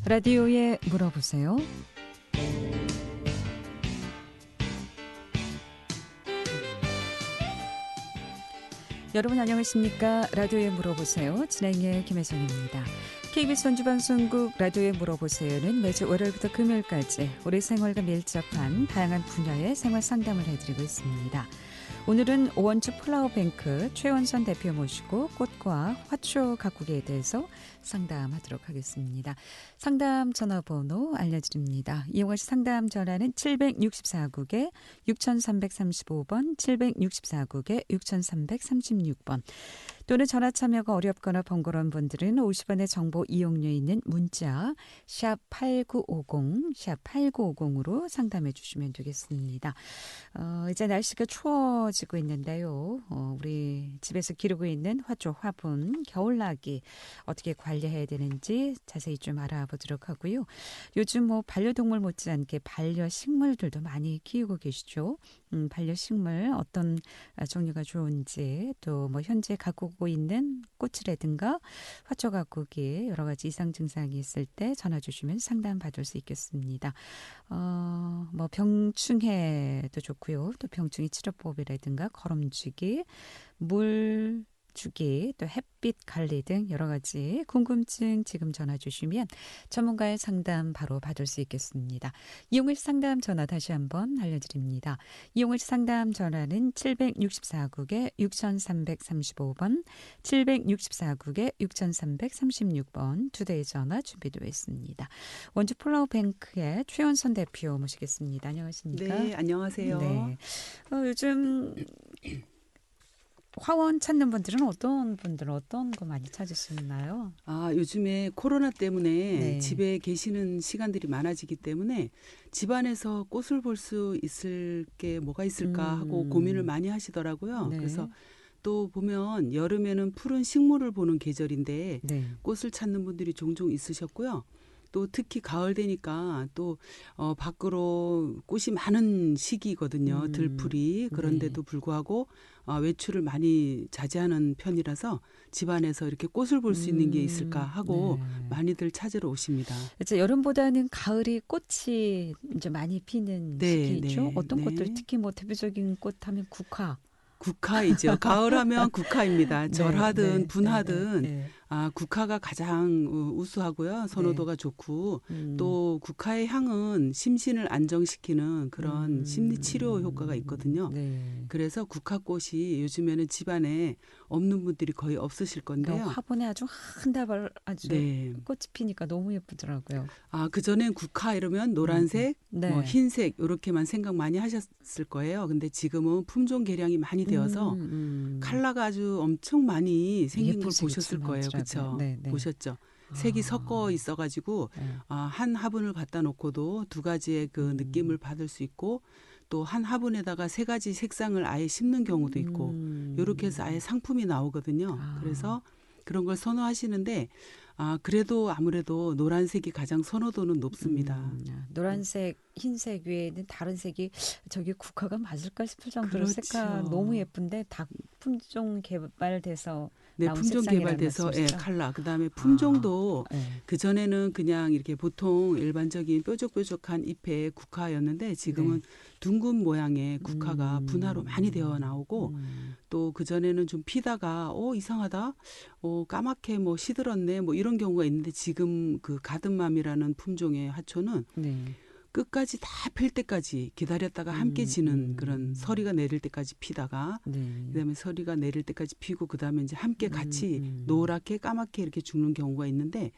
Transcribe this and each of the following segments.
라디오에 물어보세요. 여러분 안녕하십니까? 라디오에 물어보세요. 진행의 김혜정입니다. KBS 전주방송국 라디오에 물어보세요는 매주 월요일부터 금요일까지 우리 생활과 밀접한 다양한 분야의 생활 상담을 해드리고 있습니다. 오늘은 원주 플라워뱅크 최원선 대표 모시고 꽃과 화초 가꾸기에 대해서 상담하도록 하겠습니다. 상담 전화번호 알려드립니다. 이용하실 상담 전화는 764국에 6335번, 764국에 6336번. 또는 전화 참여가 어렵거나 번거로운 분들은 50원의 정보 이용료 있는 문자 샵 8950, 샵 8950으로 상담해 주시면 되겠습니다. 이제 날씨가 추워지고 있는데요. 우리 집에서 기르고 있는 화초, 화분, 겨울나기 어떻게 관리해야 되는지 자세히 좀 알아보도록 하고요. 요즘 반려동물 못지않게 반려식물들도 많이 키우고 계시죠. 반려식물 어떤 종류가 좋은지 또 현재 가꾸고 있는 꽃이라든가 화초 가꾸기 여러 가지 이상 증상이 있을 때 전화 주시면 상담 받을 수 있겠습니다. 병충해도 좋고요. 또 병충해 치료법이라든가 걸음주기, 물 주기, 또 햇빛 관리 등 여러 가지 궁금증 지금 전화 주시면 전문가의 상담 바로 받을 수 있겠습니다. 이용일 상담 전화 다시 한번 알려드립니다. 이용일 상담 전화는 764국에 6335번, 764국에 6336번 두 대의 전화 준비되어 있습니다. 원주 플라워뱅크의 최원선 대표 모시겠습니다. 안녕하십니까? 네, 안녕하세요. 네. 요즘 화원 찾는 분들은 어떤 거 많이 찾으시나요? 요즘에 코로나 때문에 네. 집에 계시는 시간들이 많아지기 때문에 집안에서 꽃을 볼 수 있을 게 뭐가 있을까 하고 고민을 많이 하시더라고요. 네. 그래서 또 보면 여름에는 푸른 식물을 보는 계절인데 네. 꽃을 찾는 분들이 종종 있으셨고요. 또 특히 가을 되니까 또 밖으로 꽃이 많은 시기거든요. 들풀이. 그런데도 불구하고 외출을 많이 자제하는 편이라서 집안에서 이렇게 꽃을 볼 수 있는 게 있을까 하고 네. 많이들 찾으러 오십니다. 이제 여름보다는 가을이 꽃이 이제 많이 피는 네, 시기죠. 네, 어떤 네. 꽃들 특히 대표적인 꽃 하면 국화. 국화이죠. 가을하면 국화입니다. 네, 절하든 네, 분하든 네, 네. 국화가 가장 우수하고요. 선호도가 좋고 또 국화의 향은 심신을 안정시키는 그런 심리치료 효과가 있거든요. 네. 그래서 국화꽃이 요즘에는 집안에 없는 분들이 거의 없으실 건데요. 화분에 아주 한 다발 아주 네. 꽃이 피니까 너무 예쁘더라고요. 그전엔 국화 이러면 노란색, 네. 흰색 이렇게만 생각 많이 하셨을 거예요. 근데 지금은 품종 개량이 많이 되어서 컬러가 아주 엄청 많이 생긴 걸 보셨을 거예요. 그렇죠? 네, 네. 보셨죠? 색이 섞어 있어가지고 네. 한 화분을 갖다 놓고도 두 가지의 그 느낌을 받을 수 있고 또 한 화분에다가 세 가지 색상을 아예 심는 경우도 있고 이렇게 해서 아예 상품이 나오거든요. 그래서 그런 걸 선호하시는데 그래도 아무래도 노란색이 가장 선호도는 높습니다. 노란색, 흰색 외에는 다른 색이 저게 국화가 맞을까 싶을 정도로 그렇죠. 색깔 너무 예쁜데 다 품종 개발돼서 네, 나온 품종 색상이라는 개발돼서 말씀이시죠? 컬러. 그다음에 품종도 네. 그전에는 그냥 이렇게 보통 일반적인 뾰족뾰족한 잎의 국화였는데 지금은 둥근 모양의 국화가 분화로 많이 되어 나오고 또 그전에는 좀 피다가 이상하다. 까맣게 시들었네. 이런 경우가 있는데 지금 그 가든맘이라는 품종의 화초는 네. 끝까지 다 필 때까지 기다렸다가 함께 지는 그런 서리가 내릴 때까지 피다가 네. 그다음에 서리가 내릴 때까지 피고 그다음에 이제 함께 같이 노랗게 까맣게 이렇게 죽는 경우가 있는데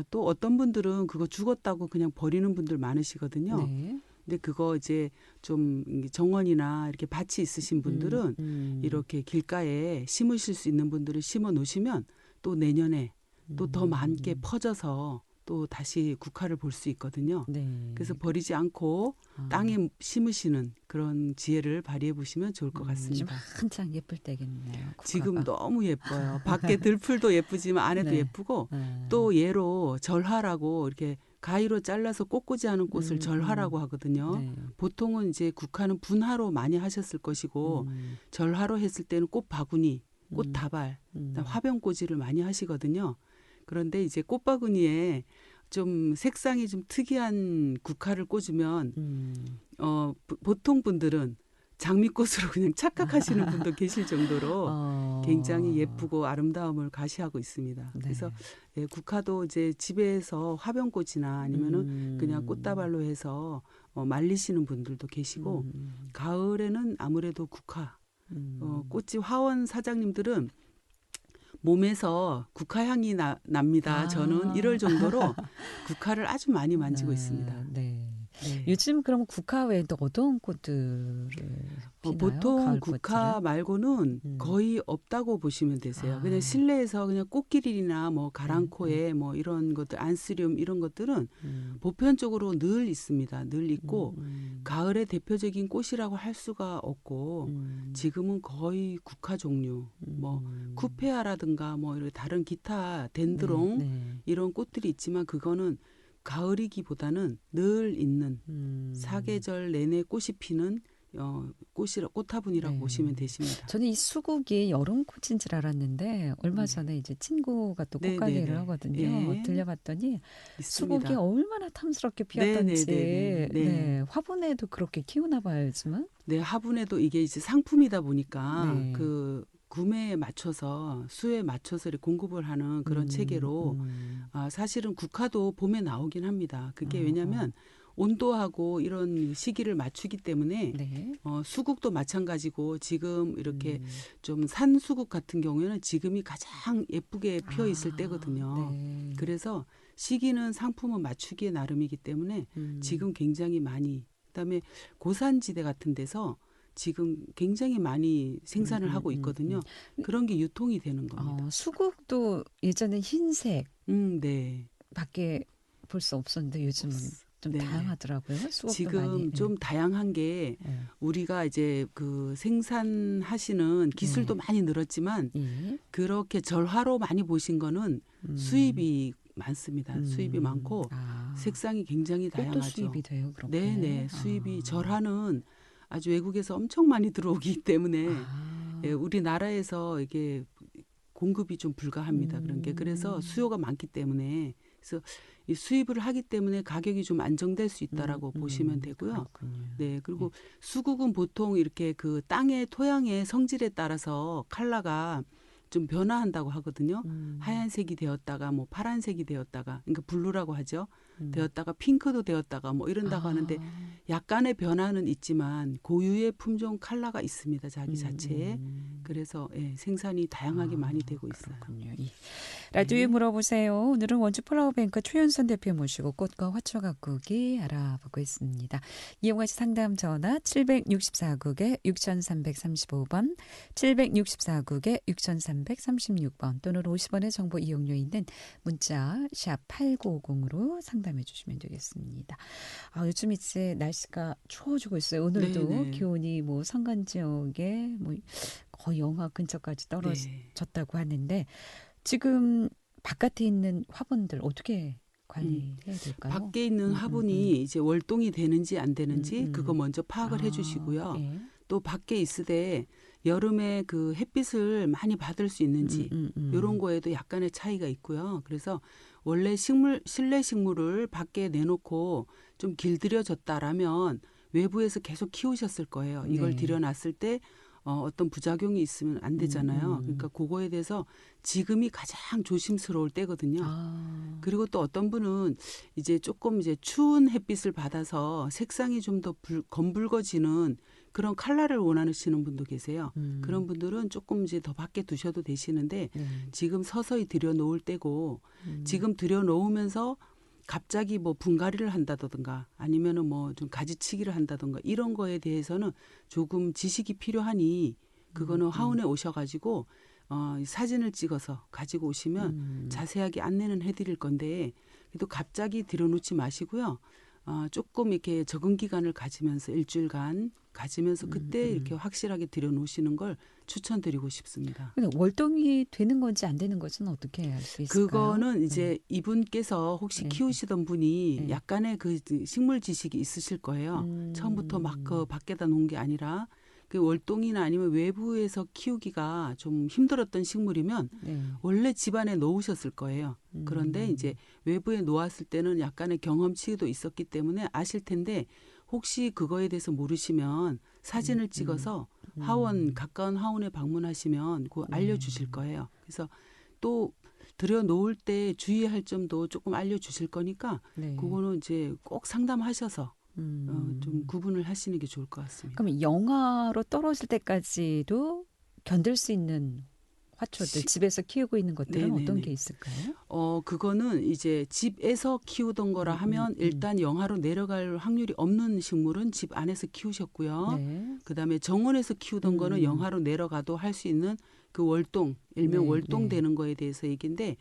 또 어떤 분들은 그거 죽었다고 그냥 버리는 분들 많으시거든요. 네. 근데 그거 이제 좀 정원이나 이렇게 밭이 있으신 분들은 이렇게 길가에 심으실 수 있는 분들은 심어 놓으시면 또 내년에 또 더 많게 퍼져서 또 다시 국화를 볼 수 있거든요. 네. 그래서 버리지 않고 땅에 심으시는 그런 지혜를 발휘해 보시면 좋을 것 지금 같습니다. 한창 예쁠 때겠네요. 국화가. 지금 너무 예뻐요. 밖에 들풀도 예쁘지만 안에도 네. 예쁘고 또 얘로 절화라고 이렇게 가위로 잘라서 꽂고지 않은 꽃을 절화라고 하거든요. 네. 보통은 이제 국화는 분화로 많이 하셨을 것이고 절화로 했을 때는 꽃 바구니, 꽃 다발, 화병꽂이를 많이 하시거든요. 그런데 이제 꽃바구니에 좀 색상이 좀 특이한 국화를 꽂으면 보통 분들은 장미꽃으로 그냥 착각하시는 분도 계실 정도로 굉장히 예쁘고 아름다움을 가시하고 있습니다. 네. 그래서 예, 국화도 이제 집에서 화병꽃이나 아니면은 그냥 꽃다발로 해서 말리시는 분들도 계시고 가을에는 아무래도 국화 꽃집 화원 사장님들은 몸에서 국화향이 납니다. 저는 이럴 정도로 국화를 아주 많이 만지고 있습니다. 네. 네. 요즘 그럼 국화 외에도 어떤 꽃들을 피나요? 보통 가을 국화 꽃들은? 말고는 거의 없다고 보시면 되세요. 그냥 실내에서 그냥 꽃길이나 뭐 가랑코에 뭐 이런 것들 안스리움 이런 것들은 보편적으로 늘 있습니다. 늘 있고 가을의 대표적인 꽃이라고 할 수가 없고 지금은 거의 국화 종류 뭐 쿠페아라든가 뭐 이런 다른 기타 덴드롱 이런 꽃들이 있지만 그거는 가을이기보다는 늘 있는 사계절 내내 꽃이 피는 꽃화분이라고 보시면 되십니다. 저는 이 수국이 여름꽃인 줄 알았는데 얼마 전에 이제 친구가 또 꽃가게를 네네네. 하거든요. 예. 들려봤더니 있습니다. 수국이 얼마나 탐스럽게 피었던지 네네네네. 네. 네, 화분에도 그렇게 키우나 봐요 요즘은. 네, 화분에도 이게 이제 상품이다 보니까 네. 그 구매에 맞춰서 수요에 맞춰서 이렇게 공급을 하는 그런 체계로 사실은 국화도 봄에 나오긴 합니다. 그게 왜냐하면 온도하고 이런 시기를 맞추기 때문에 네. 수국도 마찬가지고 지금 이렇게 좀 산수국 같은 경우에는 지금이 가장 예쁘게 피어 있을 때거든요. 네. 그래서 시기는 상품은 맞추기에 나름이기 때문에 지금 굉장히 많이 그다음에 고산지대 같은 데서 지금 굉장히 많이 생산을 하고 있거든요. 그런 게 유통이 되는 겁니다. 수국도 예전에 흰색 네. 밖에 볼 수 없었는데 요즘은 좀 네네. 다양하더라고요. 수국도 지금 많이. 좀 다양한 게 네. 우리가 이제 그 생산하시는 기술도 많이 늘었지만 예. 그렇게 절화로 많이 보신 거는 수입이 많습니다. 수입이 많고 색상이 굉장히 꽃도 다양하죠. 수입이 돼요, 그렇게. 네네. 수입이 절화는 아주 외국에서 엄청 많이 들어오기 때문에 예, 우리나라에서 이게 공급이 좀 불가합니다. 그런 게 그래서 수요가 많기 때문에 그래서 이 수입을 하기 때문에 가격이 좀 안정될 수 있다라고 보시면 되고요. 그렇군요. 네, 그리고 수국은 보통 이렇게 그 땅의 토양의 성질에 따라서 컬러가 좀 변화한다고 하거든요. 하얀색이 되었다가 뭐 파란색이 되었다가 그러니까 블루라고 하죠. 되었다가 핑크도 되었다가 뭐 이런다고 하는데 약간의 변화는 있지만 고유의 품종 컬러가 있습니다. 자기 자체에. 그래서 예, 생산이 다양하게 많이 되고 있어요. 그렇군요. 라디오에 물어보세요. 오늘은 원주 플라워뱅크 최윤선 대표 모시고 꽃과 화초 가꾸기 알아보고 있습니다. 이용하시 상담 전화 764국에 6335번, 764국에 6336번 또는 50원의 정보 이용료 있는 문자 샵 8950으로 상담해 주시면 되겠습니다. 요즘 이제 날씨가 추워지고 있어요. 오늘도 네네. 기온이 뭐 산간 지역에 뭐 거의 영하 근처까지 떨어졌다고 하는데 지금 바깥에 있는 화분들 어떻게 관리해야 될까요? 밖에 있는 화분이 이제 월동이 되는지 안 되는지 그거 먼저 파악을 해주시고요. 예. 또 밖에 있으되 여름에 그 햇빛을 많이 받을 수 있는지 이런 거에도 약간의 차이가 있고요. 그래서 원래 실내 식물을 밖에 내놓고 좀 길들여졌다라면 외부에서 계속 키우셨을 거예요. 이걸 네. 들여놨을 때 어떤 부작용이 있으면 안 되잖아요. 그러니까 그거에 대해서 지금이 가장 조심스러울 때거든요. 그리고 또 어떤 분은 이제 조금 이제 추운 햇빛을 받아서 색상이 좀 더 검붉어지는 그런 컬러를 원하시는 분도 계세요. 그런 분들은 조금 이제 더 밖에 두셔도 되시는데 지금 서서히 들여놓을 때고 지금 들여놓으면서 갑자기 뭐 분갈이를 한다든가 아니면은 뭐 좀 가지치기를 한다든가 이런 거에 대해서는 조금 지식이 필요하니 그거는 화원에 오셔가지고 사진을 찍어서 가지고 오시면 자세하게 안내는 해드릴 건데 그래도 갑자기 들여놓지 마시고요. 조금 이렇게 적응 기간을 가지면서 일주일간 가지면서 그때 이렇게 확실하게 들여놓으시는 걸 추천드리고 싶습니다. 근데 월동이 되는 건지 안 되는 것은 어떻게 알 수 있을까요? 그거는 이제 이분께서 혹시 네. 키우시던 분이 네. 약간의 그 식물 지식이 있으실 거예요. 처음부터 막 그 밖에다 놓은 게 아니라 그 월동이나 아니면 외부에서 키우기가 좀 힘들었던 식물이면 네. 원래 집안에 놓으셨을 거예요. 그런데 이제 외부에 놓았을 때는 약간의 경험치도 있었기 때문에 아실 텐데 혹시 그거에 대해서 모르시면 사진을 찍어서 가까운 하원에 방문하시면 그거 알려주실 거예요. 그래서 또 들여놓을 때 주의할 점도 조금 알려주실 거니까 네. 그거는 이제 꼭 상담하셔서 좀 구분을 하시는 게 좋을 것 같습니다. 그럼 영하로 떨어질 때까지도 견딜 수 있는 화초들, 집에서 키우고 있는 것들은 네네네. 어떤 게 있을까요? 그거는 이제 집에서 키우던 거라 하면 일단 영하로 내려갈 확률이 없는 식물은 집 안에서 키우셨고요. 네. 그다음에 정원에서 키우던 거는 영하로 내려가도 할 수 있는 그 월동, 일명 네, 월동되는 거에 대해서 얘기인데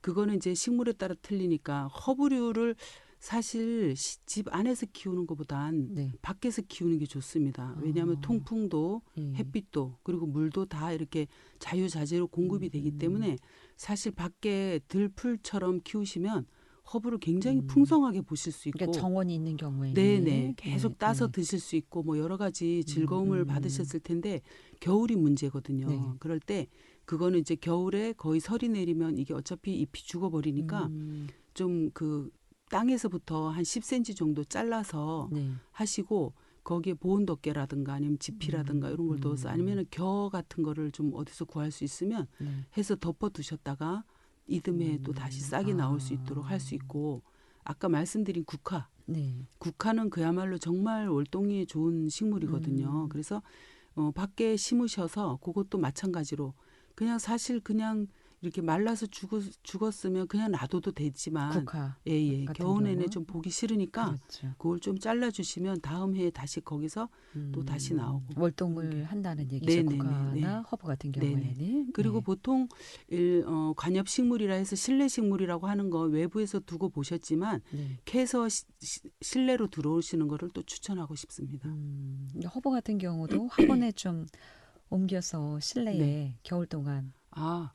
그거는 이제 식물에 따라 틀리니까 허브류를 사실 집 안에서 키우는 것보단 네. 밖에서 키우는 게 좋습니다. 왜냐하면 통풍도 예. 햇빛도 그리고 물도 다 이렇게 자유자재로 공급이 되기 때문에 사실 밖에 들풀처럼 키우시면 허브를 굉장히 풍성하게 보실 수 있고 그러니까 정원이 있는 경우에는 네네 계속 따서 네. 드실 수 있고 뭐 여러 가지 즐거움을 받으셨을 텐데 겨울이 문제거든요. 네. 그럴 때 그거는 이제 겨울에 거의 설이 내리면 이게 어차피 잎이 죽어버리니까 좀 그 땅에서부터 한 10cm 정도 잘라서 네. 하시고 거기에 보온 덮개라든가 아니면 지피라든가 이런 걸 넣어서 아니면 겨 같은 거를 좀 어디서 구할 수 있으면 네. 해서 덮어 두셨다가 이듬해 또 다시 싹이 나올 수 있도록 할 수 있고 아까 말씀드린 국화 네. 국화는 그야말로 정말 월동이 좋은 식물이거든요. 그래서 밖에 심으셔서 그것도 마찬가지로 그냥 사실 그냥 이렇게 말라서 죽었으면 그냥 놔둬도 되지만 국화 예, 같은 겨우 내내 경우. 좀 보기 싫으니까 그렇죠. 그걸 좀 잘라주시면 다음 해에 다시 거기서 또 다시 나오고 월동을 한다는 얘기죠. 네네네, 국화나 네. 허브 같은 네네. 경우에는. 그리고 네. 보통 관엽식물이라 해서 실내식물이라고 하는 거 외부에서 두고 보셨지만 네. 캐서 실내로 들어오시는 거를 또 추천하고 싶습니다. 허브 같은 경우도 화분에 좀 옮겨서 실내에 네. 겨울 동안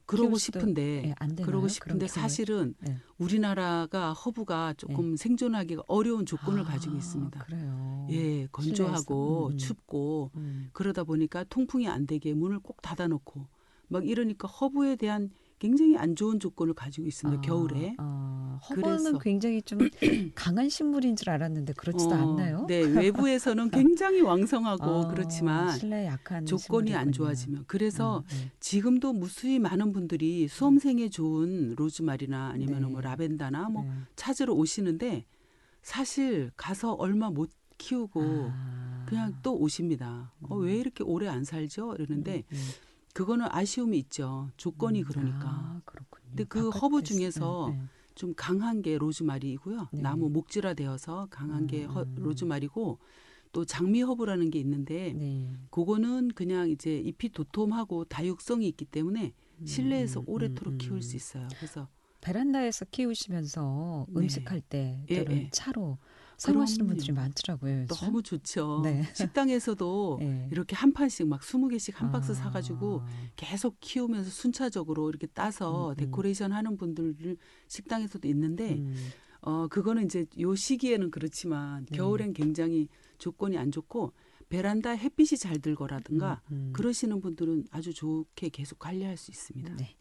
그러고 키울 수도, 싶은데 예, 안 되나요? 그러고 그런 싶은데 경우에? 사실은 네. 우리나라가 허브가 조금 생존하기가 어려운 조건을 가지고 있습니다. 그래요. 예, 건조하고 실내에서. 춥고 그러다 보니까 통풍이 안 되게 문을 꼭 닫아놓고 막 이러니까 허브에 대한 굉장히 안 좋은 조건을 가지고 있습니다. 겨울에. 허브는 그래서 굉장히 좀 강한 식물인 줄 알았는데 그렇지도 않나요? 네, 외부에서는 굉장히 왕성하고 그렇지만 실내에 약한 조건이 안 식물이군요. 좋아지면 그래서 네. 지금도 무수히 많은 분들이 수험생에 좋은 로즈마리나 아니면 네. 뭐 라벤더나 뭐 네. 찾으러 오시는데 사실 가서 얼마 못 키우고 그냥 또 오십니다. 왜 이렇게 오래 안 살죠? 이러는데 그거는 아쉬움이 있죠. 조건이 그러니까. 그렇군요. 근데 그 바깥에 허브 중에서 네. 좀 강한 게 로즈마리이고요. 네. 나무 목질화되어서 강한 게 로즈마리고 또 장미 허브라는 게 있는데 네. 그거는 그냥 이제 잎이 도톰하고 다육성이 있기 때문에 실내에서 오래도록 키울 수 있어요. 그래서 베란다에서 키우시면서 네. 음식할 때 예, 또는 예. 차로 사용하시는 그럼요. 분들이 많더라고요. 요즘. 너무 좋죠. 네. 식당에서도 네. 이렇게 한 판씩 막 20개씩 한 박스 사가지고 계속 키우면서 순차적으로 이렇게 따서 데코레이션 하는 분들 식당에서도 있는데 그거는 이제 요 시기에는 그렇지만 네. 겨울엔 굉장히 조건이 안 좋고 베란다 햇빛이 잘 들거라든가 그러시는 분들은 아주 좋게 계속 관리할 수 있습니다. 네.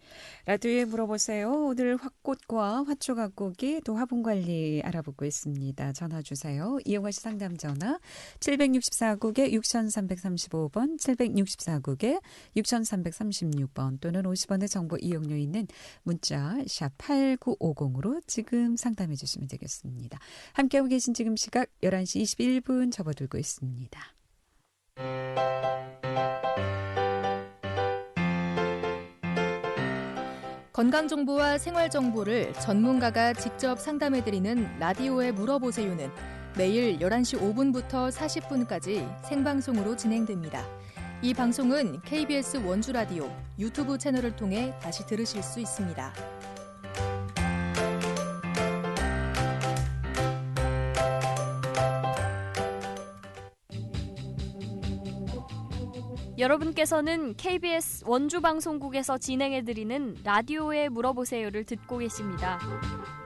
라디오에 물어보세요. 오늘 화꽃과 화초 가꾸기 또 화분 관리 알아보고 있습니다. 전화 주세요. 이용하시 상담 전화 764국에 6335번 764국에 6336번 또는 50원의 정보 이용료 있는 문자 샵 8950으로 지금 상담해 주시면 되겠습니다. 함께하고 계신 지금 시각 11시 21분 접어들고 있습니다. 건강정보와 생활정보를 전문가가 직접 상담해드리는 라디오에 물어보세요는 매일 11시 5분부터 40분까지 생방송으로 진행됩니다. 이 방송은 KBS 원주라디오 유튜브 채널을 통해 다시 들으실 수 있습니다. 여러분께서는 KBS 원주방송국에서 진행해드리는 라디오에 물어보세요를 듣고 계십니다.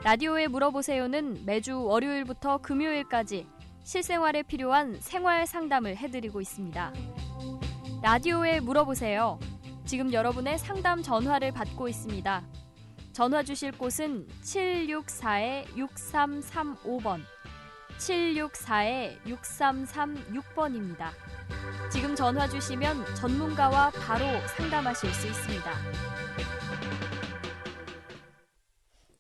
라디오에 물어보세요는 매주 월요일부터 금요일까지 실생활에 필요한 생활 상담을 해드리고 있습니다. 라디오에 물어보세요. 지금 여러분의 상담 전화를 받고 있습니다. 전화 주실 곳은 764-6335번, 764-6336번입니다. 지금 전화 주시면 전문가와 바로 상담하실 수 있습니다.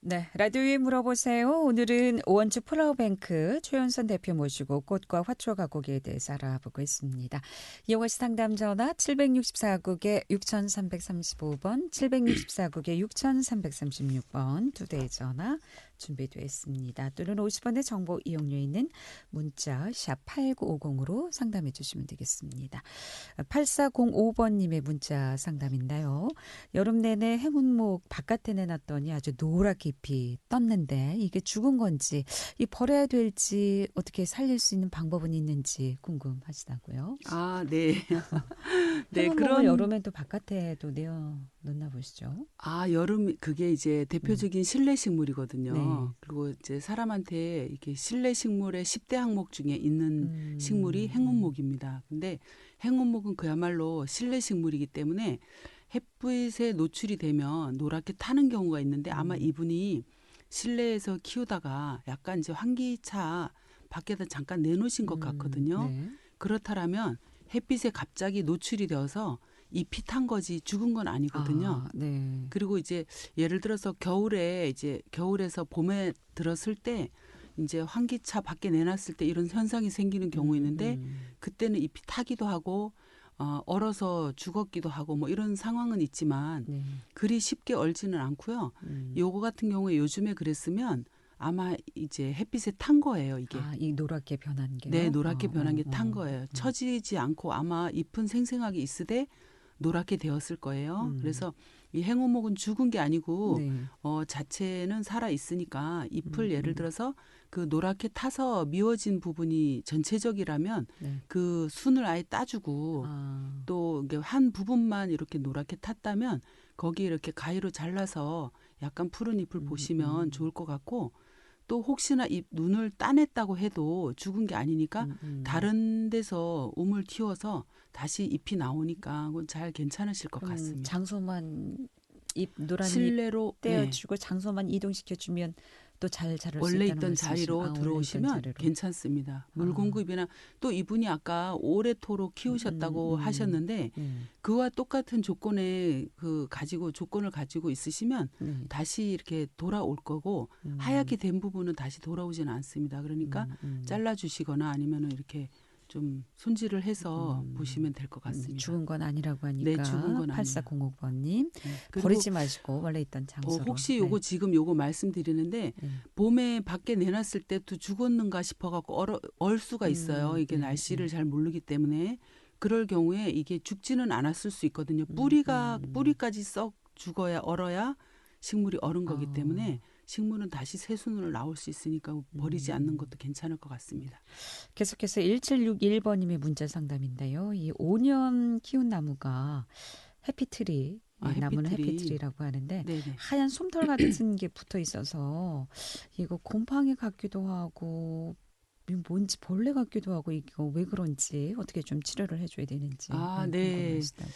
네, 라디오에 물어보세요. 오늘은 오원주 플라워뱅크 최윤선 대표 모시고 꽃과 화초 가꾸기에 대해서 알아보고 있습니다. 이용하시 상담 전화 764국에 6335번, 764국에 6336번 두 대의 전화 준비되어 있습니다. 또는 50원의 정보 이용료 있는 문자 샵 8950으로 상담해 주시면 되겠습니다. 8405번님의 문자 상담인데요. 여름 내내 행운목 바깥에 내놨더니 아주 노랗게 잎이 떴는데 이게 죽은 건지 이 버려야 될지 어떻게 살릴 수 있는 방법은 있는지 궁금하시다고요. 아, 네. 네, 행운목을 그런 여름엔 또 바깥에도 내어 놓나 보시죠. 아, 여름 그게 이제 대표적인 실내 식물이거든요. 네. 그리고 이제 사람한테 이렇게 실내 식물의 10대 항목 중에 있는 식물이 행운목입니다. 근데 행운목은 그야말로 실내 식물이기 때문에 햇빛에 노출이 되면 노랗게 타는 경우가 있는데 아마 이분이 실내에서 키우다가 약간 이제 환기차 밖에다 잠깐 내놓으신 것 같거든요. 네. 그렇다면 햇빛에 갑자기 노출이 되어서 잎이 탄 거지 죽은 건 아니거든요. 아, 네. 그리고 이제 예를 들어서 겨울에 이제 겨울에서 봄에 들었을 때 이제 환기차 밖에 내놨을 때 이런 현상이 생기는 경우 있는데 그때는 잎이 타기도 하고 얼어서 죽었기도 하고 뭐 이런 상황은 있지만 네. 그리 쉽게 얼지는 않고요. 요거 같은 경우에 요즘에 그랬으면 아마 이제 햇빛에 탄 거예요, 이게. 아, 이 노랗게 변한 게요? 네, 노랗게 변한 게 탄 거예요. 처지지 않고 아마 잎은 생생하게 있으되 노랗게 되었을 거예요. 그래서 이 행운목은 죽은 게 아니고 네. 자체는 살아 있으니까 잎을 예를 들어서 그 노랗게 타서 미워진 부분이 전체적이라면 네. 그 순을 아예 따주고 아, 또 이게 한 부분만 이렇게 노랗게 탔다면 거기 이렇게 가위로 잘라서 약간 푸른 잎을 보시면 좋을 것 같고 또 혹시나 잎 눈을 따냈다고 해도 죽은 게 아니니까 다른 데서 우물 틔워서 다시 잎이 나오니까 그건 잘 괜찮으실 것 그럼 같습니다. 장소만 잎 노란 잎 실내로 떼어주고 장소만 이동시켜주면 또 잘 자랄 수 원래 있다는 있던 말씀이시죠? 자리로 아, 원래 들어오시면 있던 자리로. 괜찮습니다. 물 공급이나 또 이분이 아까 오래토록 키우셨다고 하셨는데 네. 그와 똑같은 조건을 가지고 있으시면 네. 다시 이렇게 돌아올 거고 하얗게 된 부분은 다시 돌아오지는 않습니다. 그러니까 잘라주시거나 아니면은 이렇게 좀 손질을 해서 보시면 될 것 같습니다. 죽은 건 아니라고 하니까 네, 죽은 건 아니에요. 8405번님 그리고 버리지 마시고 원래 있던 장소로. 혹시 요거 지금 요거 말씀드리는데 네. 봄에 밖에 내놨을 때도 죽었는가 싶어갖고 얼 수가 있어요. 이게 날씨를 잘 모르기 때문에 그럴 경우에 이게 죽지는 않았을 수 있거든요. 뿌리까지 썩 죽어야 얼어야 식물이 얼은 거기 때문에 식물은 다시 새 순으로 나올 수 있으니까 버리지 않는 것도 괜찮을 것 같습니다. 계속해서 1761번님의 문자 상담인데요. 이 5년 키운 나무가 해피트리, 나무는 해피트리라고 하는데 네네. 하얀 솜털 같은 게 붙어 있어서 이거 곰팡이 같기도 하고 뭔지 벌레 같기도 하고 이거 왜 그런지 어떻게 좀 치료를 해줘야 되는지 네. 궁금하시다고.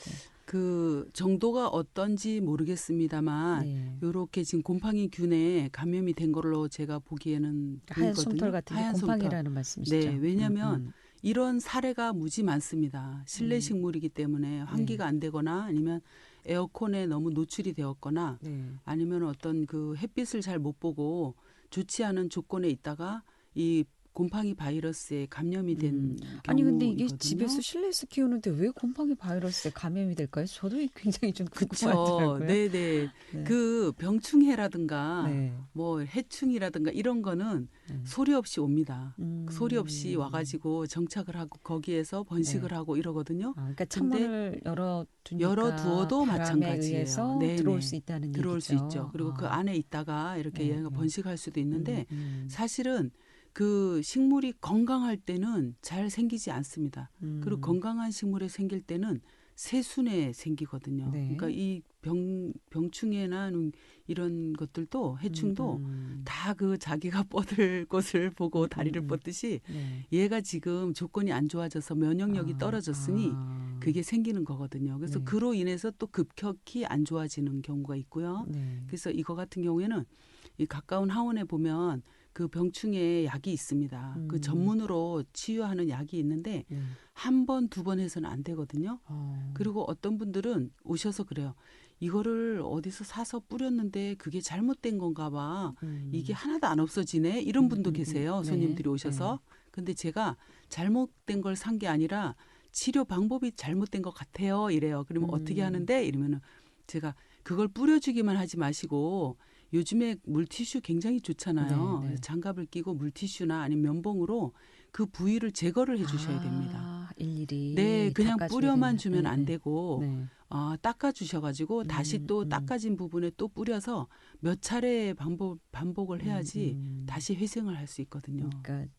그 정도가 어떤지 모르겠습니다만 네. 이렇게 지금 곰팡이균에 감염이 된 걸로 제가 보기에는 하얀 보이거든요. 솜털 같은 게 하얀 곰팡이라는 솜털. 말씀이시죠? 네, 왜냐하면 이런 사례가 무지 많습니다. 실내 식물이기 때문에 환기가 안 되거나 아니면 에어컨에 너무 노출이 되었거나 네. 아니면 어떤 그 햇빛을 잘 못 보고 좋지 않은 조건에 있다가 이 곰팡이 바이러스에 감염이 된 경우거든요. 아니 근데 이게 집에서 실내에서 키우는데 왜 곰팡이 바이러스에 감염이 될까요? 저도 굉장히 좀 궁금하더라고요. 네네. 네. 그 병충해라든가 네. 뭐 해충이라든가 이런 거는 소리 없이 옵니다. 소리 없이 와가지고 정착을 하고 거기에서 번식을 하고 이러거든요. 그러니까 창문을 열어두니까 열어두어도 바람에 마찬가지예요. 의해서 네네. 들어올 수 있다는 들어올 얘기죠. 수 있죠. 그리고 그 안에 있다가 이렇게 네, 얘가 네. 번식할 수도 있는데 사실은 그 식물이 건강할 때는 잘 생기지 않습니다. 그리고 건강한 식물에 생길 때는 새순에 생기거든요. 네. 그러니까 이 병충해나 이런 것들도 해충도 다 그 자기가 뻗을 것을 보고 다리를 뻗듯이 네. 얘가 지금 조건이 안 좋아져서 면역력이 떨어졌으니 그게 생기는 거거든요. 그래서 네. 그로 인해서 또 급격히 안 좋아지는 경우가 있고요. 네. 그래서 이거 같은 경우에는 이 가까운 하원에 보면 그 병충해 약이 있습니다. 그 전문으로 치유하는 약이 있는데 네. 한 번, 두 번 해서는 안 되거든요. 어. 그리고 어떤 분들은 오셔서 그래요. 이거를 어디서 사서 뿌렸는데 그게 잘못된 건가 봐. 이게 하나도 안 없어지네. 이런 분도 계세요. 네. 손님들이 오셔서. 근데 제가 잘못된 걸 산 게 아니라 치료 방법이 잘못된 것 같아요. 이래요. 그러면 어떻게 하는데? 이러면은 제가 그걸 뿌려주기만 하지 마시고 요즘에 물티슈 굉장히 좋잖아요. 네, 네. 장갑을 끼고 물티슈나 아니면 면봉으로 그 부위를 제거를 해 주셔야 됩니다. 일일이. 네, 그냥 닦아줘야 뿌려만 되나? 주면 네, 안 네. 되고 네. 닦아 주셔가지고 다시 또 닦아진 부분에 또 뿌려서 몇 차례 반복을 해야지 다시 회생을 할 수 있거든요. 그러니까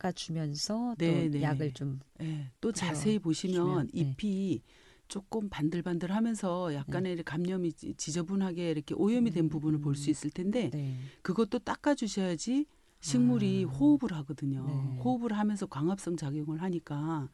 닦아주면서 네, 또 네. 약을 좀 네, 또 뿌려 자세히 보시면 주면, 네. 잎이 조금 반들반들하면서 약간의 감염이 지저분하게 이렇게 오염이 된 부분을 볼 수 있을 텐데 네. 그것도 닦아 주셔야지 식물이 호흡을 하거든요. 네. 호흡을 하면서 광합성 작용을 하니까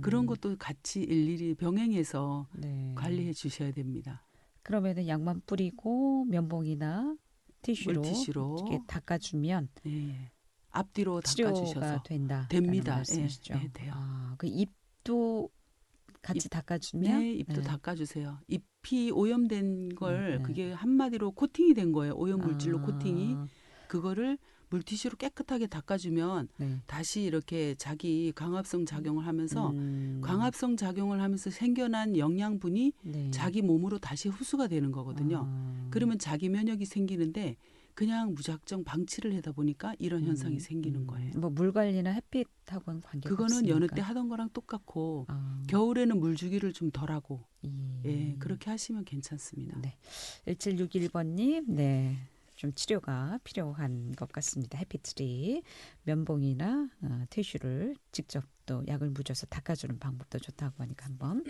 그런 것도 같이 일일이 병행해서 네. 관리해 주셔야 됩니다. 그러면은 약만 뿌리고 면봉이나 티슈로 물티슈로. 이렇게 닦아주면 네. 앞뒤로 치료가 닦아주셔서 된다. 됩니다. 말씀이시죠. 네, 돼요. 그 잎도 같이 닦아주면 네, 잎도 네. 닦아주세요. 잎이 오염된 걸 네. 그게 한마디로 코팅이 된 거예요. 오염 물질로 아, 코팅이. 그거를 물티슈로 깨끗하게 닦아주면 네. 다시 이렇게 자기 광합성 작용을 하면서 음, 광합성 작용을 하면서 생겨난 영양분이 네. 자기 몸으로 다시 흡수가 되는 거거든요. 그러면 자기 면역이 생기는데 그냥 무작정 방치를 하다 보니까 이런 현상이 생기는 거예요. 뭐 물 관리나 햇빛하고는 관계가 그거는 없습니까? 여느 때 하던 거랑 똑같고 아, 겨울에는 물 주기를 좀 덜하고 예. 예, 그렇게 하시면 괜찮습니다. 네. 1761번님, 네. 좀 치료가 필요한 것 같습니다. 해피트리 면봉이나 티슈를 직접 또 약을 묻혀서 닦아주는 방법도 좋다고 하니까 한번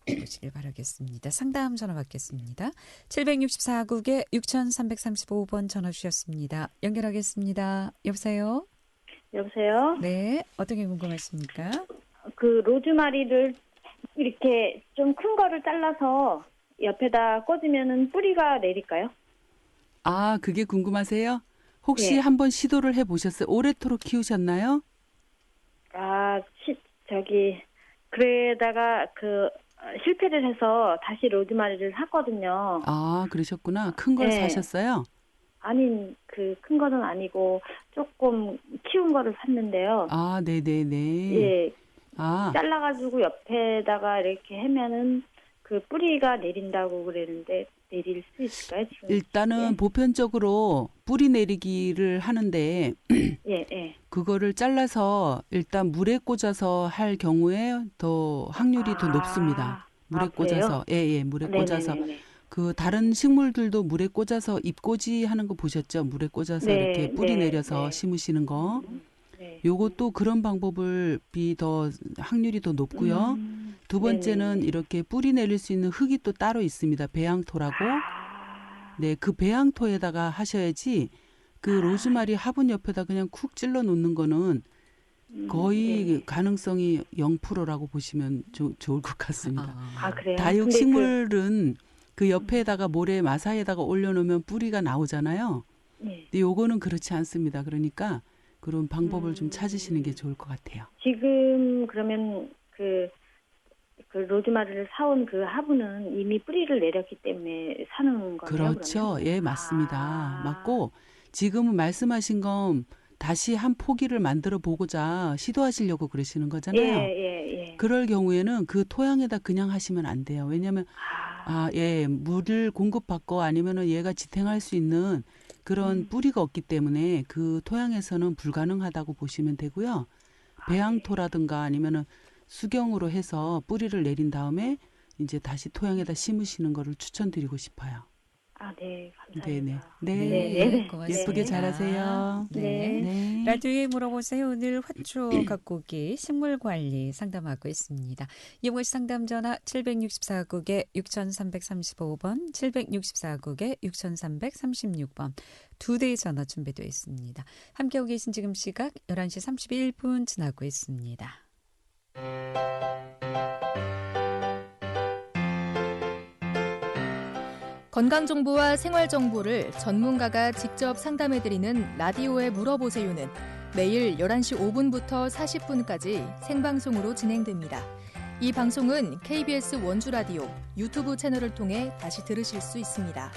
해보시길 바라겠습니다. 상담 전화 받겠습니다. 764국에 6335번 전화 주셨습니다. 연결하겠습니다. 여보세요? 여보세요? 네. 어떤 게 궁금하십니까? 그 로즈마리를 이렇게 좀 큰 거를 잘라서 옆에다 꽂으면은 뿌리가 내릴까요? 아, 그게 궁금하세요? 혹시 예. 한번 시도를 해보셨어요? 오래도록 키우셨나요? 그래다가 실패를 해서 다시 로즈마리를 샀거든요. 아, 그러셨구나. 큰 걸 네. 사셨어요? 아니, 큰 거는 아니고 조금 키운 거를 샀는데요. 아, 네네네. 예, 아, 잘라가지고 옆에다가 이렇게 해면은 그 뿌리가 내린다고 그랬는데 내릴 수 있을까요? 지금? 일단은 보편적으로 뿌리 내리기를 하는데 예. 그거를 잘라서 일단 물에 꽂아서 할 경우에 더 확률이 더 높습니다. 물에 그래요? 꽂아서. 예, 물에 꽂아서. 네네네네. 그 다른 식물들도 물에 꽂아서 잎꽂이 하는 거 보셨죠? 물에 꽂아서 네, 이렇게 뿌리 네, 내려서 네. 심으시는 거. 네. 요것도 그런 방법을 더 확률이 더 높고요. 두 번째는 네네. 이렇게 뿌리 내릴 수 있는 흙이 또 따로 있습니다. 배양토라고. 네, 그 배양토에다가 하셔야지 그 로즈마리 화분 옆에다 그냥 쿡 찔러 놓는 거는 거의 네네. 가능성이 0%라고 보시면 좋을 것 같습니다. 그래요? 다육 근데 식물은 그 옆에다가 모래 마사에다가 올려놓으면 뿌리가 나오잖아요. 네. 근데 요거는 그렇지 않습니다. 그러니까 그런 방법을 좀 찾으시는 게 좋을 것 같아요. 지금 그러면 그 로즈마리를 사온 그 화분은 이미 뿌리를 내렸기 때문에 사는 거예요? 그렇죠. 그러면? 예, 맞습니다. 맞고 지금은 말씀하신 건 다시 한 포기를 만들어 보고자 시도하시려고 그러시는 거잖아요. 예. 그럴 경우에는 그 토양에다 그냥 하시면 안 돼요. 왜냐하면 물을 공급받고 아니면은 얘가 지탱할 수 있는 그런 뿌리가 없기 때문에 그 토양에서는 불가능하다고 보시면 되고요. 배양토라든가 아니면은 수경으로 해서 뿌리를 내린 다음에 이제 다시 토양에다 심으시는 거를 추천드리고 싶어요. 아, 네, 네네. 감사합니다. 네. 네. 고맙습니다. 예쁘게 잘하세요. 네. 네. 라디오에 물어보세요. 오늘 화초 가꾸기 식물관리 상담하고 있습니다. 이용호 씨 상담 전화 764국에 6335번, 764국에 6336번 두 대의 전화 준비되어 있습니다. 함께하고 계신 지금 시각 11시 31분 지나고 있습니다. 건강정보와 생활정보를 전문가가 직접 상담해드리는 라디오에 물어보세요는 매일 11시 5분부터 40분까지 생방송으로 진행됩니다. 이 방송은 KBS 원주라디오 유튜브 채널을 통해 다시 들으실 수 있습니다.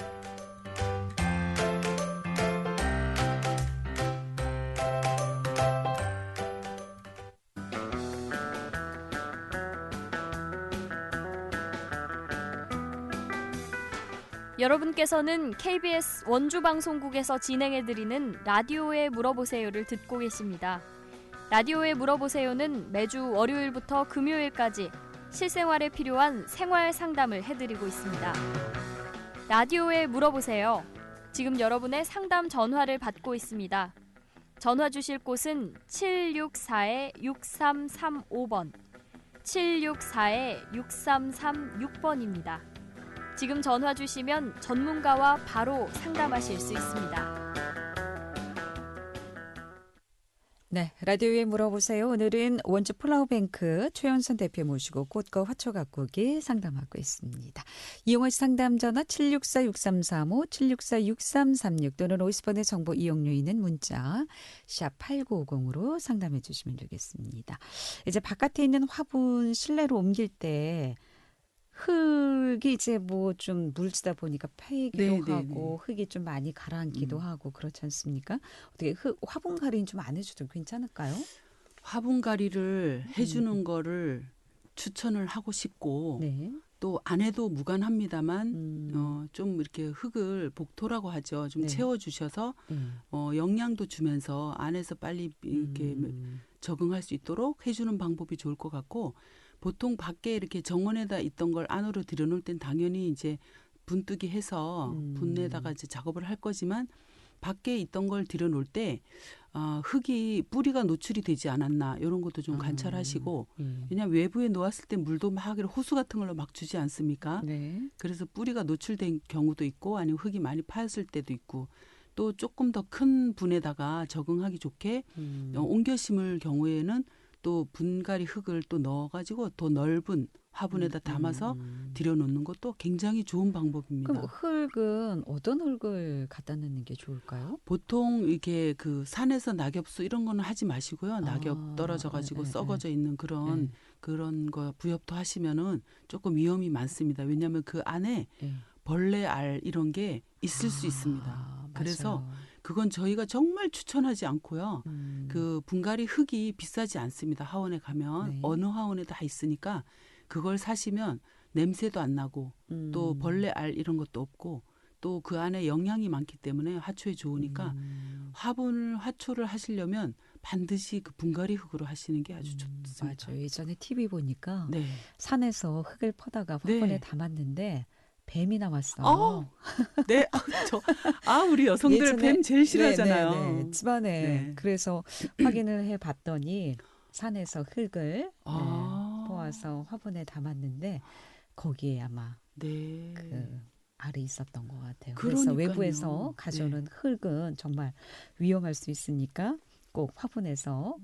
여러분께서는 KBS 원주방송국에서 진행해드리는 라디오에 물어보세요를 듣고 계십니다. 라디오에 물어보세요는 매주 월요일부터 금요일까지 실생활에 필요한 생활 상담을 해드리고 있습니다. 라디오에 물어보세요. 지금 여러분의 상담 전화를 받고 있습니다. 전화 주실 곳은 764-6335번, 764-6336번입니다. 지금 전화 주시면 전문가와 바로 상담하실 수 있습니다. 네, 라디오에 물어보세요. 오늘은 원주 플라워뱅크 최연선 대표 모시고 꽃과 화초 가꾸기 상담하고 있습니다. 이용호 씨 상담 전화 764-6335, 764-6336 또는 50번의 정보 이용료 있는 문자 샵 8950으로 상담해 주시면 되겠습니다. 이제 바깥에 있는 화분 실내로 옮길 때 흙이 이제 뭐 좀 물지다 보니까 패이기도 하고 흙이 좀 많이 가라앉기도 하고 그렇지 않습니까? 어떻게 화분갈이는 좀 안 해줘도 괜찮을까요? 화분갈이를 해주는 거를 추천을 하고 싶고 네. 또 안 해도 무관합니다만 좀 이렇게 흙을 복토라고 하죠. 좀 네. 채워주셔서 영양도 주면서 안에서 빨리 이렇게 적응할 수 있도록 해주는 방법이 좋을 것 같고 보통 밖에 이렇게 정원에다 있던 걸 안으로 들여놓을 땐 당연히 이제 분뜨기 해서 분내다가 이제 작업을 할 거지만 밖에 있던 걸 들여놓을 때 흙이 뿌리가 노출이 되지 않았나 이런 것도 좀 관찰하시고 왜냐하면 외부에 놓았을 때 물도 막 호수 같은 걸로 막 주지 않습니까? 네. 그래서 뿌리가 노출된 경우도 있고 아니면 흙이 많이 파였을 때도 있고 또 조금 더 큰 분에다가 적응하기 좋게 옮겨 심을 경우에는 또 분갈이 흙을 또 넣어가지고 더 넓은 화분에다 담아서 들여놓는 것도 굉장히 좋은 방법입니다. 그럼 흙은 어떤 흙을 갖다 넣는 게 좋을까요? 보통 이게 그 산에서 낙엽수 이런 거는 하지 마시고요. 낙엽 떨어져가지고 썩어져 있는 그런 거 부엽토 하시면은 조금 위험이 많습니다. 왜냐하면 그 안에 벌레 알 이런 게 있을 수 있습니다. 그래서 맞아요. 그건 저희가 정말 추천하지 않고요. 그 분갈이 흙이 비싸지 않습니다. 하원에 가면 네. 어느 하원에 다 있으니까 그걸 사시면 냄새도 안 나고 또 벌레 알 이런 것도 없고 또 그 안에 영양이 많기 때문에 화초에 좋으니까 화초를 하시려면 반드시 그 분갈이 흙으로 하시는 게 아주 좋습니다. 맞아요. 예전에 TV 보니까 네. 산에서 흙을 퍼다가 화분에 네. 담았는데 뱀이 나왔어요. 네, 우리 여성들 뱀 제일 싫어하잖아요. 네. 집안에 네. 그래서 확인을 해봤더니 산에서 흙을 퍼와서 화분에 담았는데 거기에 아마 네. 그 알이 있었던 것 같아요. 그러니까요. 그래서 외부에서 가져오는 흙은 정말 위험할 수 있으니까 꼭 화분에서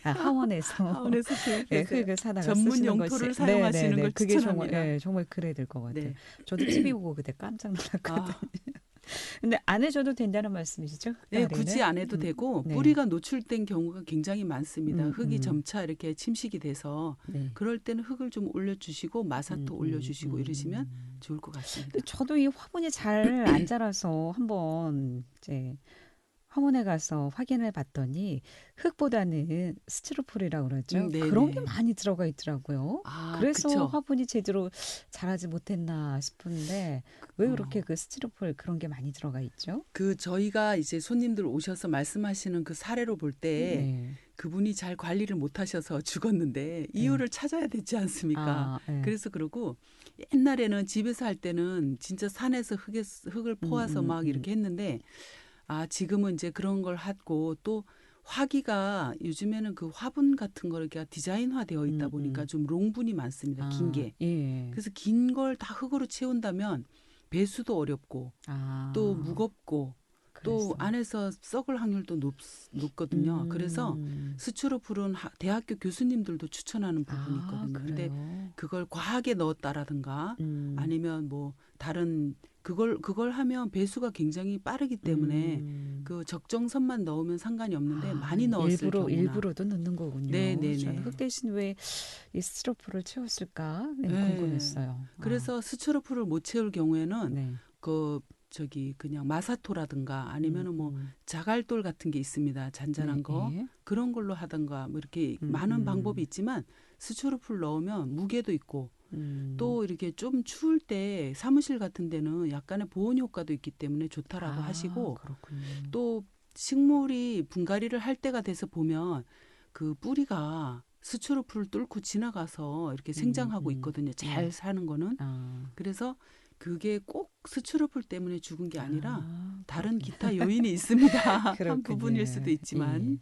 하원에서 흙을 사다가 전문 쓰시는 용토를 것이 사용하시는 걸 그게 추천합니다. 정말 그래야 될 것 같아요. 네. 저도 TV 보고 그때 깜짝 놀랐거든요. 근데 안 해줘도 된다는 말씀이시죠? 네, 굳이 안 해도 되고 뿌리가 노출된 경우가 굉장히 많습니다. 흙이 점차 이렇게 침식이 돼서 그럴 때는 흙을 좀 올려주시고 마사토 올려주시고 이러시면 좋을 것 같습니다. 저도 이 화분이 잘 안 자라서 한번 이제 화원에 가서 확인을 봤더니 흙보다는 스티로폴이라고 그러죠. 그런 게 많이 들어가 있더라고요. 그래서 그쵸. 화분이 제대로 자라지 못했나 싶은데 왜 그렇게 그 스티로폴 그런 게 많이 들어가 있죠? 그 저희가 이제 손님들 오셔서 말씀하시는 그 사례로 볼 때 그분이 잘 관리를 못 하셔서 죽었는데 이유를 찾아야 되지 않습니까? 그래서 그러고 옛날에는 집에서 할 때는 진짜 산에서 흙을 퍼와서 막 이렇게 했는데 지금은 이제 그런 걸 하고 또 화기가 요즘에는 그 화분 같은 거가 디자인화되어 있다 보니까 좀 롱분이 많습니다. 긴 게. 예. 그래서 긴 걸 다 흙으로 채운다면 배수도 어렵고 또 무겁고 또 그래서. 안에서 썩을 확률도 높거든요. 그래서 스티로폴은 대학교 교수님들도 추천하는 부분이 있거든요. 근데 그래요? 그걸 과하게 넣었다라든가 아니면 뭐 다른 그걸 하면 배수가 굉장히 빠르기 때문에 그 적정선만 넣으면 상관이 없는데 많이 넣었을 경우나 일부러도 넣는 거군요. 네네네. 저는 흙 대신 왜 이 스티로폴을 채웠을까 네. 궁금했어요. 그래서 스티로폴을 못 채울 경우에는 네. 그냥 마사토라든가 아니면은 뭐 자갈돌 같은 게 있습니다. 잔잔한 거 예. 그런 걸로 하든가 뭐 이렇게 많은 방법이 있지만 스티로폴 넣으면 무게도 있고 또 이렇게 좀 추울 때 사무실 같은 데는 약간의 보온 효과도 있기 때문에 좋다라고 하시고 그렇군요. 또 식물이 분갈이를 할 때가 돼서 보면 그 뿌리가 스티로폴을 뚫고 지나가서 이렇게 생장하고 있거든요. 잘 사는 거는. 그래서 그게 꼭 스티로폴 때문에 죽은 게 아니라 다른 기타 요인이 있습니다. 한 부분일 수도 있지만. 예.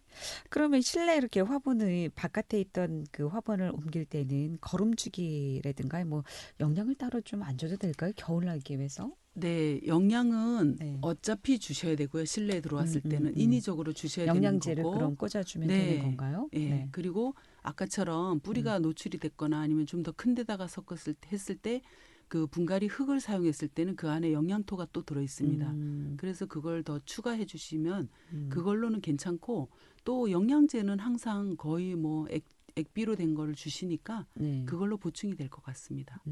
그러면 실내 이렇게 화분을 바깥에 있던 그 화분을 옮길 때는 거름주기라든가 뭐 영양을 따로 좀 안 줘도 될까요? 겨울나기 위해서? 네, 영양은 네. 어차피 주셔야 되고요. 실내에 들어왔을 때는 인위적으로 주셔야 영양제를 되는 거고. 그럼 꽂아주면 네. 되는 건가요? 예. 네. 그리고 아까처럼 뿌리가 노출이 됐거나 아니면 좀 더 큰 데다가 했을 때 그 분갈이 흙을 사용했을 때는 그 안에 영양토가 또 들어 있습니다. 그래서 그걸 더 추가해 주시면 그걸로는 괜찮고 또 영양제는 항상 거의 뭐 액비로 된 거를 주시니까 네. 그걸로 보충이 될 것 같습니다.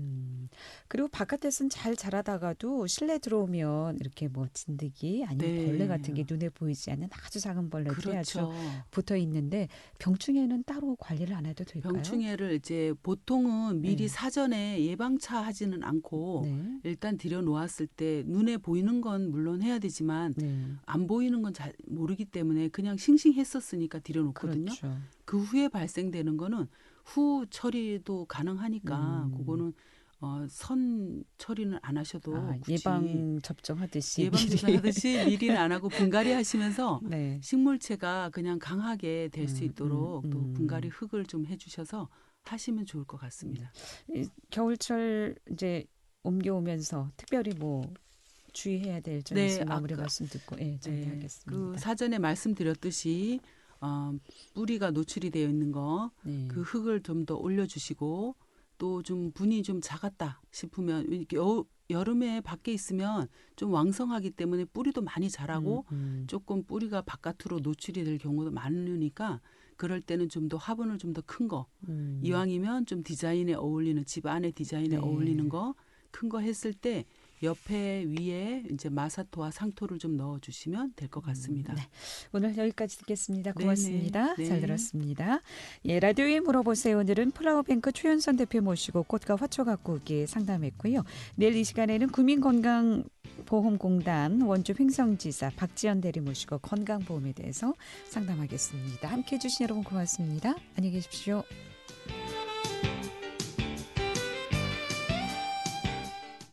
그리고 바깥에서는 잘 자라다가도 실내 들어오면 이렇게 뭐 진드기 아니면 네. 벌레 같은 게 눈에 보이지 않는 아주 작은 벌레들이 아주 그렇죠. 붙어 있는데 병충해는 따로 관리를 안 해도 될까요? 병충해를 이제 보통은 미리 네. 사전에 예방차 하지는 않고 네. 일단 들여 놓았을 때 눈에 보이는 건 물론 해야 되지만 네. 안 보이는 건 잘 모르기 때문에 그냥 싱싱했었으니까 들여 놓거든요. 그렇죠. 그 후에 발생되는 거는 후 처리도 가능하니까 그거는 선 처리는 안 하셔도 굳이 예방 접종하듯이 예방 미리. 접종하듯이 미리는 안 하고 분갈이 하시면서 네. 식물체가 그냥 강하게 될 수 있도록 또 분갈이 흙을 좀 해주셔서 하시면 좋을 것 같습니다. 이 겨울철 이제 옮겨오면서 특별히 뭐 주의해야 될 점이 있으면 마무리 말씀 듣고 정리하겠습니다. 그 사전에 말씀드렸듯이 뿌리가 노출이 되어 있는 거, 네. 그 흙을 좀 더 올려주시고 또 좀 분이 좀 작았다 싶으면 이렇게 여름에 밖에 있으면 좀 왕성하기 때문에 뿌리도 많이 자라고 조금 뿌리가 바깥으로 노출이 될 경우도 많으니까 그럴 때는 좀 더 화분을 좀 더 큰 거, 이왕이면 좀 디자인에 어울리는 집 안에 디자인에 어울리는 거, 큰 거 했을 때 옆에 위에 이제 마사토와 상토를 좀 넣어주시면 될 것 같습니다. 네. 오늘 여기까지 듣겠습니다. 고맙습니다. 네네. 잘 네. 들었습니다. 예, 라디오에 물어보세요. 오늘은 플라워뱅크 최윤선 대표 모시고 꽃과 화초 가꾸기 상담했고요. 내일 이 시간에는 국민건강보험공단 원주 횡성지사 박지연 대리 모시고 건강보험에 대해서 상담하겠습니다. 함께해 주신 여러분 고맙습니다. 안녕히 계십시오.